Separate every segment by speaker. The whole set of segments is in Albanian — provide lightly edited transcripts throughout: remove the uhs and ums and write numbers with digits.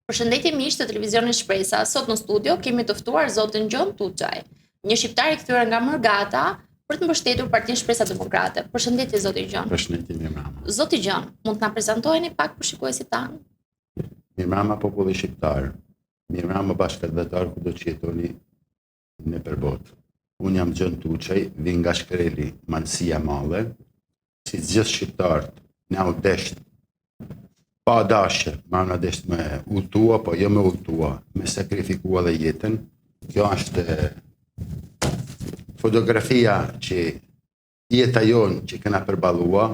Speaker 1: Përshëndetje miq të televizionit Shpresa. Sot në studio kemi të ftuar zotin Gjon Tuçaj, një shqiptar i kthyer nga Mërgata për të mbështetur Partinë Shpresa Demokrate. Përshëndetje zoti Gjon.
Speaker 2: Përshëndetje Mirmama.
Speaker 1: Zoti Gjon, mund të na prezantoheni pak për shikuesit tanë?
Speaker 2: Mirmama, populli shqiptar. Mirmama, bashkëdhetar kudo që jetoni në përbot. Unë jam Gjon Tuçaj, vi nga Shkreli, Mansia Malle, si gjithë shqiptarët, na u desht pa dashje, ma në desht me udhtua, po jo me udhtua, me sakrifikua dhe jetën. Kjo është fotografia që jeta jonë që këna përbalua,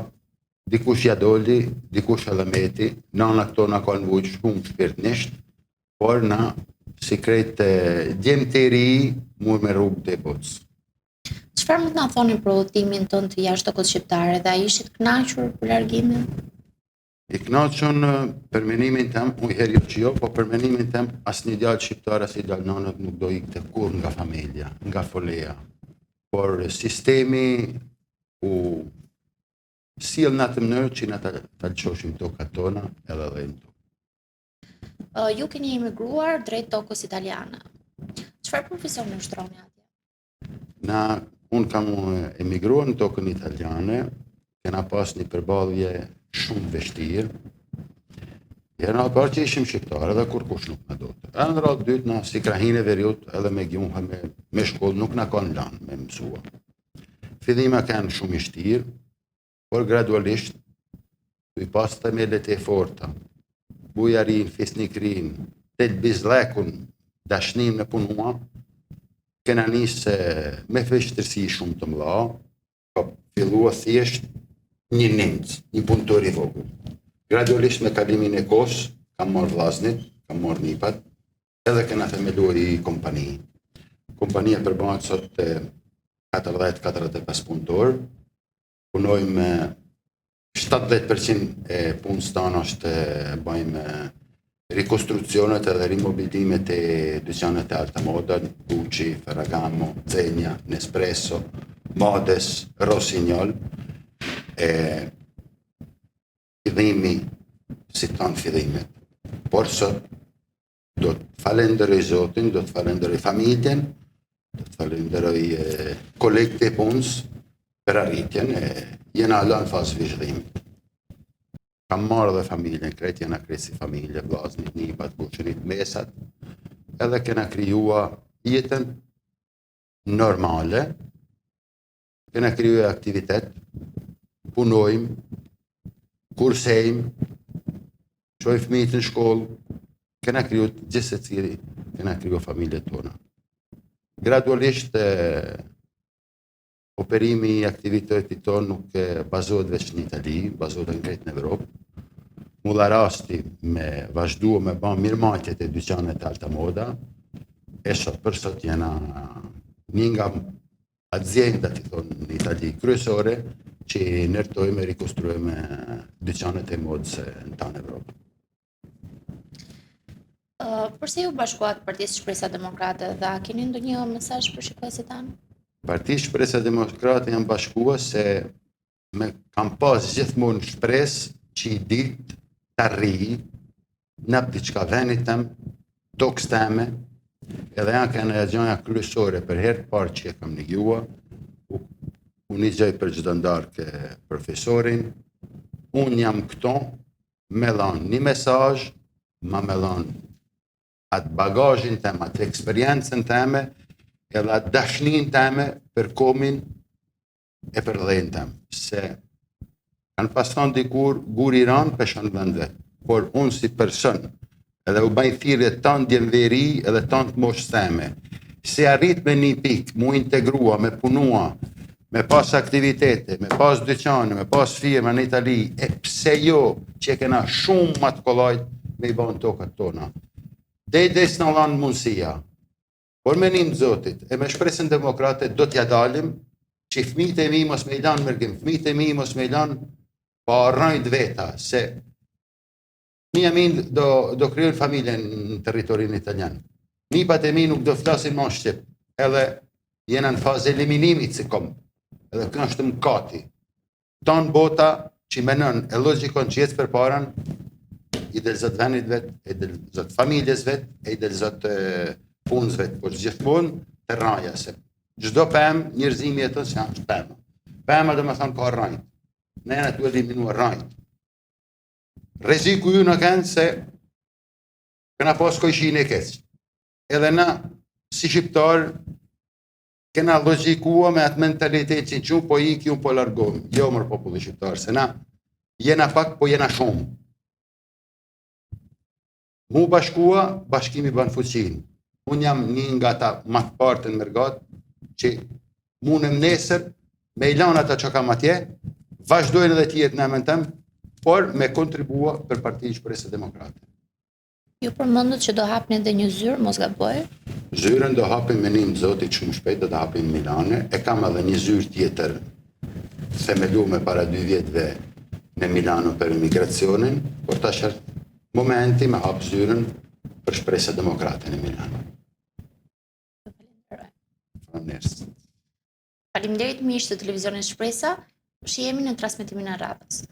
Speaker 2: dikush ja doli, dikush edhe meti, nana këto na kanë vujt shumë shpirtnisht, por na si krejt djemë të ri mu me rrugë të botës.
Speaker 1: Çfarë mund të na thoni për udhëtimin tonë të jashtëkohës shqiptare dhe a ishit kënaqur për largimin?
Speaker 2: I kënaqur për menimin tem, unë herë që jo, po për menimin tem asnjë djalë shqiptar as i djalë nanët nuk do ikte kur nga familja, nga foleja. Por sistemi u sjell në atë mënyrë që na ta lëshoshim tokat tona edhe dhejmë tokë.
Speaker 1: Ju keni emigruar drejt tokës italiane. Çfarë profesioni ushtroni atje?
Speaker 2: Unë kam emigruar në tokën italiane, kena pas një përballje shumë vështirë. Herë parë që ishim shqiptarë edhe kur kush nuk na dote. Në radhë dytë na si krahinë e veriut edhe me gjuha me shkollë nuk na kanë lanë me mësua. Fillima kanë shumë i vështirë, por gradualisht i pas themelet e forta. Bujarin, fisnikrin, tel bizlekun, dashnin me punua, kena nisë me vështirësi shumë të mëdha, po fillua thjesht një nimc, një punëtor i vogël. Gradualisht me kalimin e kohës, kam marrë vllaznit, kam marrë nipat, edhe kena themeluar i kompani. Kompania përbahet sot 40-45 punëtor, punojmë 70% e punës tonë është bëjmë rikonstruksionet edhe rimobilimet e dyqanet e alta moda, Gucci, Ferragamo, Zegna, Nespresso, Modes, Rossignol. Fillimi si tanë fillimet. Por sot do të falenderoj Zotin, do të falenderoj familjen, do të falenderoj kolegët e punës për arritjen e jena ala në fazë vazhdimit. Kam marrë dhe familjen, krejt jena krejt si familje, vllaznit, nipat, buqenit, mesat, edhe kena kryua jetën normale, kena kryua aktivitet, punojmë, kursejmë, qoj fëmijët në shkollë, kena kryu gjithë se cili, kena kryu familjet tona. Gradualisht, operimi i aktivitetit tonë nuk bazohet veç në Itali, bazohet në krejt në Evropë. Mulla rasti me vazhdu me ba mirëmatjet e dyqanet e alta moda, e sot për sot jena një nga aziendat i thonë në Itali kryesore, që nërtojme e rekonstruojme dyqanet e modës në tanë Evropë.
Speaker 1: Përse ju bashkuat Partisë Shpresa Demokrate dhe a keni ndonjë mesazh për shikuesit tanë?
Speaker 2: Partia Shpresa Demokrate janë bashkua se kam pas gjithmonë shpresë që i ditë të rri në diçka venit tem, tokës teme, edhe janë kanë e gjonja kryesore për herë parë që e kam negjua. Unë i gjej për gjithë ndarë profesorin, unë jam këto, me dhanë një mesazh, ma me dhanë atë bagazhin teme, atë eksperiencën teme, edhe atë dashnin teme për komin e për dhejnë teme. Se kanë pasan dikur guri ranë peshën vendet, por unë si person, edhe u bajnë thirrje tanë djemveri edhe tanë të moshës teme, se arrit me një pikë, mu integrua, me punua, me pas aktivitete, me pas dyqane, me pas firma në Itali, e pse jo që kena shumë matë kollajt me i banë tokat tona. Dhe s'na lanë mundësia, por me një Zotit, e me Shpresën Demokrate do t'ja dalim që fëmijët e mi mos me i lanë mërgim, fëmijët e mi mos me i lanë pa rrajt veta, se fëmija min do kryon familjen në territorin italian. Nipat e mi nuk do flasin ma Shqip, edhe jena në fazë eliminimit si kom. Edhe kënë është mëkati. Tanë bota që menën e logikon që jetë për paran, i del zot venit vet, i del zot familjes vet, i del zot punës vet, por gjithmonë të rraja se çdo pemë njerëzimi jeton se është pemë. Pema do të thonë ka rrajt. Ne jena tu eliminu rrajt. Rreziku ju në kënd se kena pas kojshin e keq. Edhe na si shqiptar kena logjikua me atë mentalitet që që po iki, unë po largohem. Jo mërë populli shqiptar, se na jena pak, po jena shumë. Mu bashkua, bashkimi ban fuqin. Unë jam një nga ta matë partën mërgat, që munëm nesër, me ilan ata që kam atje, vazhdojnë edhe tjetë në emën tëmë, por me kontribua për Partinë Shpresë Demokrate.
Speaker 1: Ju përmendët që do hapni edhe një zyrë, mos gaboj?
Speaker 2: Zyrën do hapim me një zotit shumë shpejt, do të hapim në Milane. E kam edhe një zyrë tjetër themeluar para 2 vjetëve në Milano për imigracionin, por tash është momenti me hap zyrën për Shpresë Demokrate në Milano. Faleminderit.
Speaker 1: Faleminderit miq të televizionit Shpresa, shihemi në transmetimin e radhës.